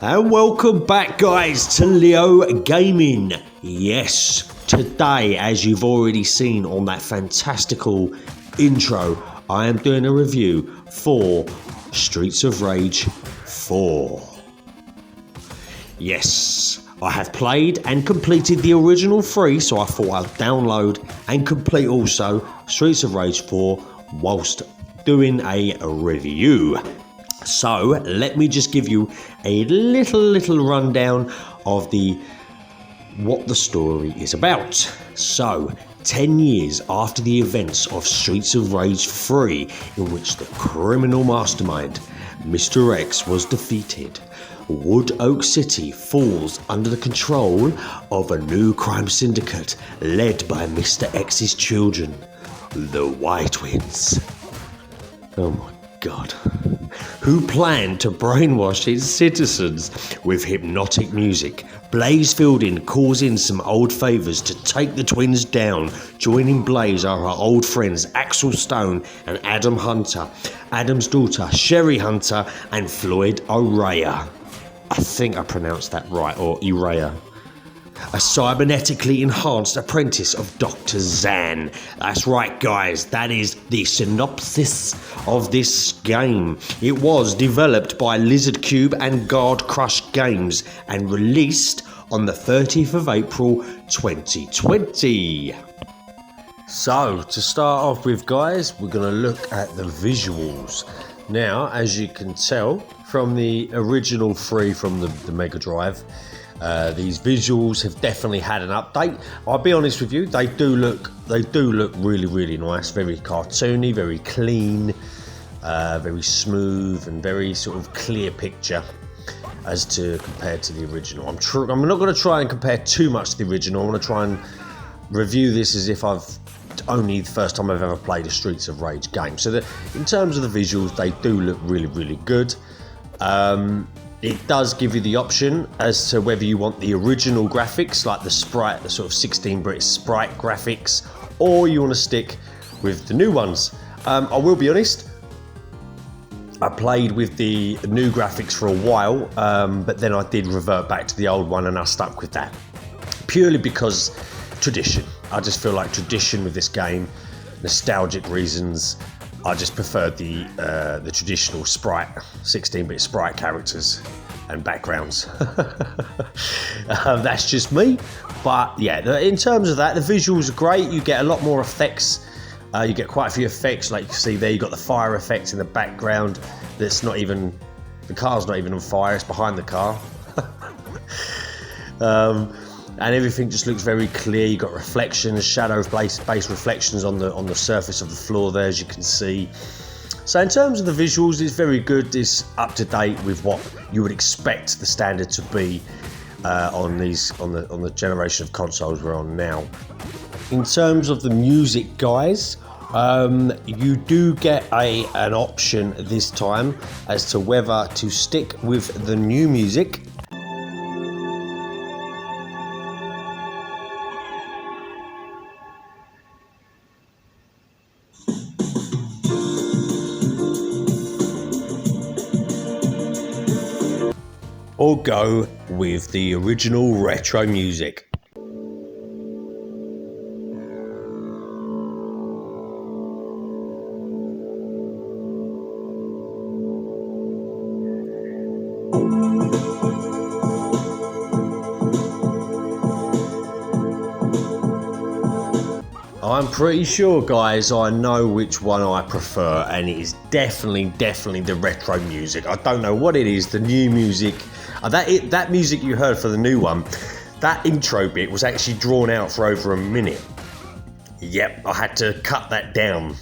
And welcome back, guys, to Leo Gaming. Yes, today, as you've already seen on that fantastical intro, I am doing a review for Streets of Rage 4. Yes, I have played and completed the original 3, so I thought I'd download and complete also Streets of Rage 4 whilst doing a review. So let me just give you a little rundown of what the story is about. So 10 years after the events of Streets of Rage 3, in which the criminal mastermind Mr. X was defeated, Wood Oak City falls under the control of a new crime syndicate led by Mr. X's children, the White Twins. Oh my God. Who planned to brainwash its citizens with hypnotic music. Blaze Fielding calls in some old favours to take the twins down. Joining Blaze are her old friends Axel Stone and Adam Hunter, Adam's daughter Sherry Hunter, and Floyd Araya. I think I pronounced that right, or Araya. A cybernetically enhanced apprentice of Dr. Zan. That's right, guys, that is the synopsis of this game. It was developed by Lizard Cube and Guard Crush Games and released on the 30th of April 2020. So, to start off with, guys, we're going to look at the visuals. Now, as you can tell from the original 3 from the Mega Drive, these visuals have definitely had an update. I'll be honest with you, they do look really nice, very cartoony, very clean, very smooth, and very sort of clear picture as to compared to the original. I'm not going to try and compare too much to the original. I want to try and review this as if only the first time I've ever played a Streets of Rage game. So in terms of the visuals, they do look really good. It does give you the option as to whether you want the original graphics, like the sprite, the sort of 16-bit sprite graphics, or you want to stick with the new ones. I will be honest, I played with the new graphics for a while, but then I did revert back to the old one and I stuck with that. Purely because tradition. I just feel like tradition with this game, nostalgic reasons. I just preferred the traditional sprite, 16-bit sprite characters and backgrounds. That's just me. But yeah, in terms of that, the visuals are great. You get a lot more effects. You get quite a few effects. Like you can see there, you got the fire effect in the background. That's not even, the car's not even on fire. It's behind the car. And everything just looks very clear. You've got reflections, shadow-based reflections on the surface of the floor there, as you can see. So in terms of the visuals, it's very good. It's up to date with what you would expect the standard to be on the generation of consoles we're on now. In terms of the music, guys, you do get an option this time as to whether to stick with the new music or go with the original retro music. I'm pretty sure, guys, I know which one I prefer, and it is definitely the retro music. I don't know what it is, the new music. That music you heard for the new one, that intro bit was actually drawn out for over a minute. Yep, I had to cut that down.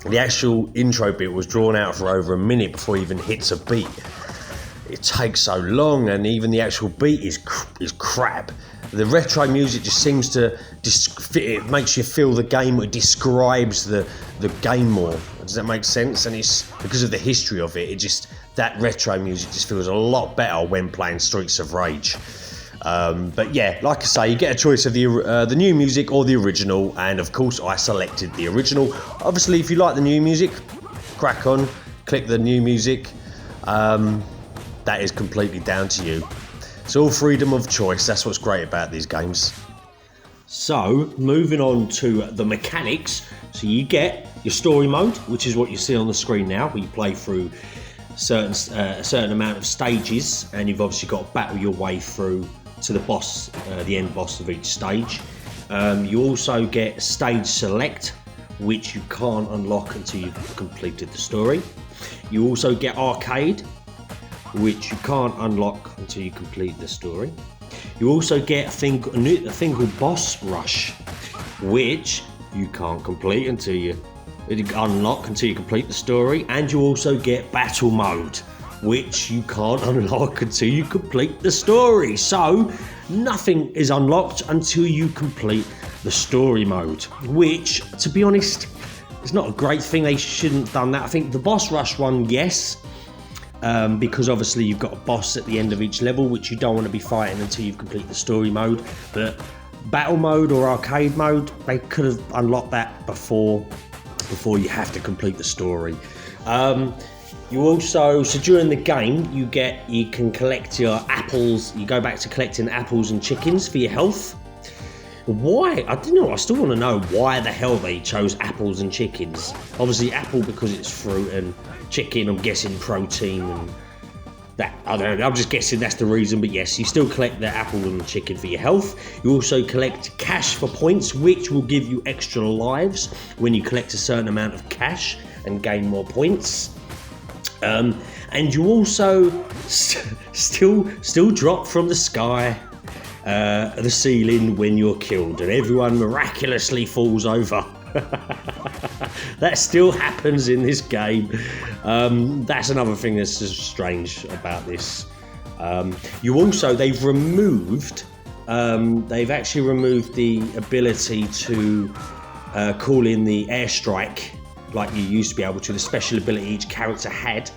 The actual intro bit was drawn out for over a minute before it even hits a beat. It takes so long, and even the actual beat is crap. The retro music just seems to it makes you feel the game. It describes the game more. Does that make sense? And it's because of the history of it. That retro music just feels a lot better when playing Streets of Rage. But yeah, like I say, you get a choice of the new music or the original, and of course I selected the original. Obviously, if you like the new music, crack on, click the new music. that is completely down to you. It's all freedom of choice. That's what's great about these games. So, moving on to the mechanics. So you get your story mode, which is what you see on the screen now, where you play through a certain amount of stages, and you've obviously got to battle your way through to the boss, the end boss of each stage. You also get stage select, which you can't unlock until you've completed the story. You also get arcade, which you can't unlock until you complete the story. You also get a thing called boss rush, which you can't complete until you unlock until you complete the story. And you also get battle mode, which you can't unlock until you complete the story. So nothing is unlocked until you complete the story mode, which, to be honest, is not a great thing. They shouldn't have done that. I think the boss rush one, yes, because obviously you've got a boss at the end of each level, which you don't want to be fighting until you've completed the story mode. But battle mode or arcade mode, they could have unlocked that before you have to complete the story. You also, so during the game, you can collect your apples. You go back to collecting apples and chickens for your health. Why? I don't know. I still want to know why the hell they chose apples and chickens. Obviously, apple because it's fruit, and chicken, I'm guessing, protein, and that. I don't know. I'm just guessing that's the reason. But yes, you still collect the apple and the chicken for your health. You also collect cash for points, which will give you extra lives when you collect a certain amount of cash and gain more points. And you also still drop from the sky, the ceiling when you're killed, and everyone miraculously falls over. That still happens in this game. That's another thing that's just strange about this. They've actually removed the ability to call in the airstrike like you used to be able to. The special ability each character had,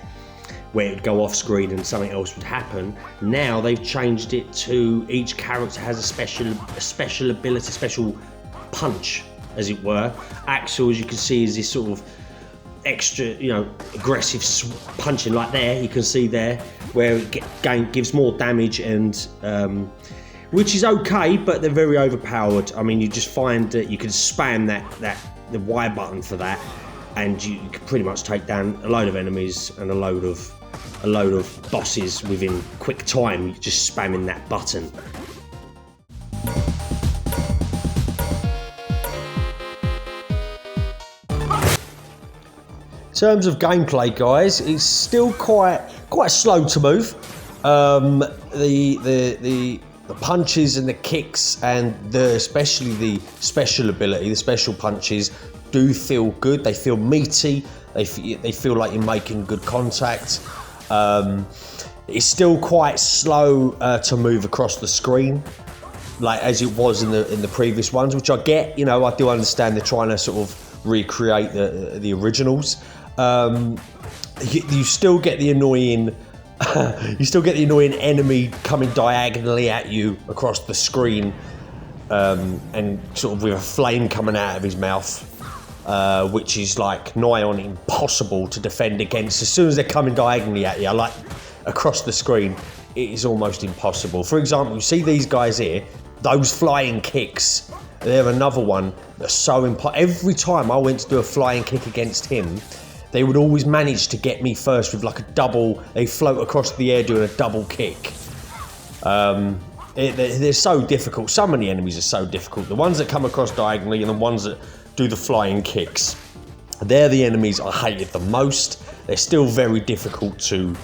where it would go off screen and something else would happen. Now they've changed it to each character has a special ability, special punch, as it were. Axel, as you can see, is this sort of extra, aggressive punching, like there. You can see there where it gives more damage, and which is okay, but they're very overpowered. I mean, you just find that you can spam the Y button for that, and you can pretty much take down a load of enemies and a load of bosses within quick time, just spamming that button. In terms of gameplay, guys, it's still quite slow to move. The punches and the kicks, and especially the special ability, the special punches, do feel good. They feel meaty. They feel like you're making good contact. It's still quite slow to move across the screen, like as it was in the previous ones, which I get. I do understand they're trying to sort of recreate the originals. You still get the annoying. You still get the annoying enemy coming diagonally at you across the screen, and sort of with a flame coming out of his mouth, which is like nigh on impossible to defend against. As soon as they're coming diagonally at you, like across the screen, it is almost impossible. For example, you see these guys here, those flying kicks. They're another one that's so impossible. Every time I went to do a flying kick against him, they would always manage to get me first with like a double. They float across the air doing a double kick. They're so difficult. Some of the enemies are so difficult. The ones that come across diagonally and the ones that do the flying kicks, they're the enemies I hated the most. They're still very difficult to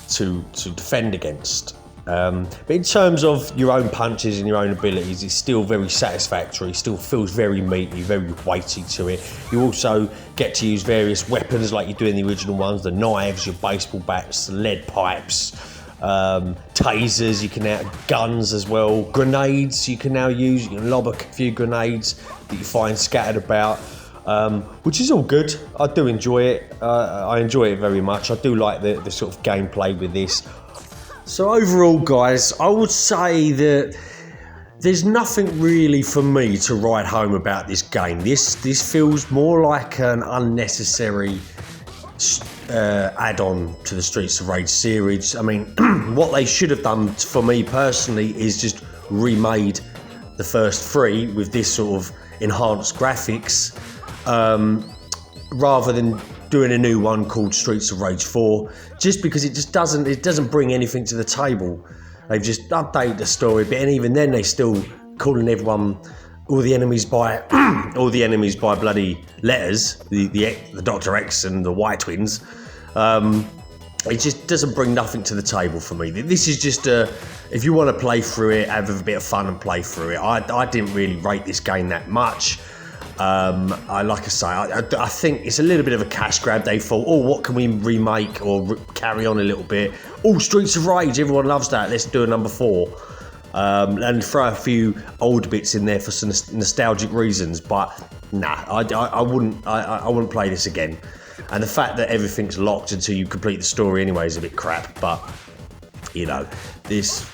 defend against. But in terms of your own punches and your own abilities, it's still very satisfactory. It still feels very meaty, very weighty to it. You also get to use various weapons like you do in the original ones: the knives, your baseball bats, the lead pipes, tasers. You can now guns as well, grenades. You can now use. You can lob a few grenades that you find scattered about, which is all good. I do enjoy it. I enjoy it very much. I do like the sort of gameplay with this. So overall, guys, I would say that there's nothing really for me to write home about this game. This feels more like an unnecessary add-on to the Streets of Rage series. I mean, what they should have done for me personally is just remade the first 3 with this sort of enhanced graphics, rather than doing a new one called Streets of Rage 4, just because it doesn't bring anything to the table. They've just updated the story a bit, and even then they still calling everyone, all the enemies by bloody letters, the Dr. X and the Y twins. It just doesn't bring nothing to the table for me. This is just if you want to play through it, have a bit of fun and play through it. I didn't really rate this game that much. Like I say, I think it's a little bit of a cash grab. They thought, oh, what can we remake or carry on a little bit? Oh, Streets of Rage, everyone loves that. Let's do a number 4. And throw a few old bits in there for some nostalgic reasons. But nah, I wouldn't play this again. And the fact that everything's locked until you complete the story anyway is a bit crap. But this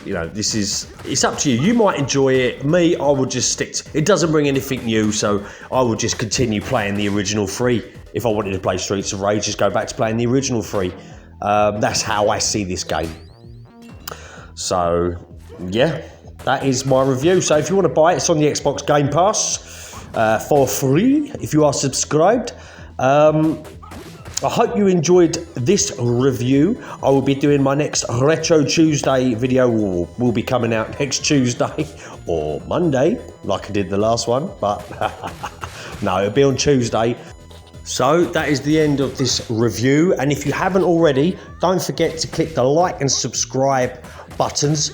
is, it's up to you. You might enjoy it. Me, I would just stick to, it doesn't bring anything new, so I would just continue playing the original 3. If I wanted to play Streets of Rage, just go back to playing the original 3. That's how I see this game. So yeah, that is my review. So if you want to buy it, it's on the Xbox Game Pass for free if you are subscribed. I hope you enjoyed this review. I will be doing my next Retro Tuesday video. Will be coming out next Tuesday or Monday, like I did the last one. But no, it'll be on Tuesday. So that is the end of this review. And if you haven't already, don't forget to click the like and subscribe buttons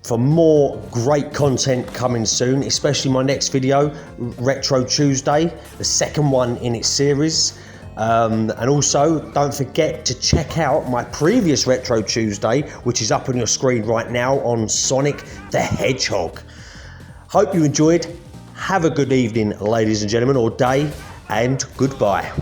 for more great content coming soon, especially my next video, Retro Tuesday, the second one in its series. And also, don't forget to check out my previous Retro Tuesday, which is up on your screen right now, on Sonic the Hedgehog. Hope you enjoyed. Have a good evening, ladies and gentlemen, or day, and goodbye.